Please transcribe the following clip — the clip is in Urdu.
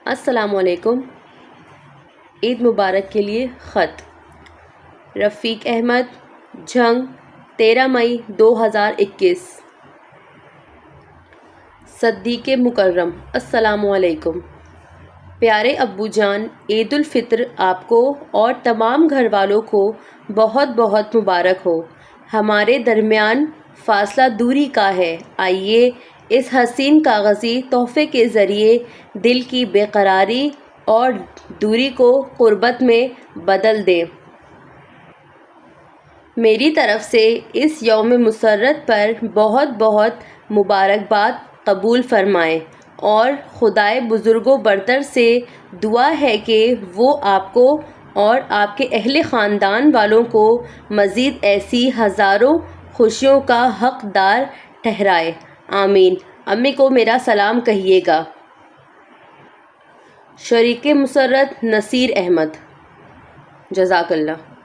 السلام علیکم۔ عید مبارک کے لیے خط۔ رفیق احمد، جھنگ، 13 مئی 2021۔ صدیق مکرم، السلام علیکم۔ پیارے ابو جان، عید الفطر آپ کو اور تمام گھر والوں کو بہت بہت مبارک ہو۔ ہمارے درمیان فاصلہ دوری کا ہے، آئیے اس حسین کاغذی تحفے کے ذریعے دل کی بے قراری اور دوری کو قربت میں بدل دیں۔ میری طرف سے اس یوم مسرت پر بہت بہت مبارکباد قبول فرمائیں اور خدائے بزرگ و برتر سے دعا ہے کہ وہ آپ کو اور آپ کے اہل خاندان والوں کو مزید ایسی ہزاروں خوشیوں کا حقدار ٹھہرائے، آمین۔ امی کو میرا سلام کہیے گا۔ شریک مسرت نصیر احمد، جزاک اللہ۔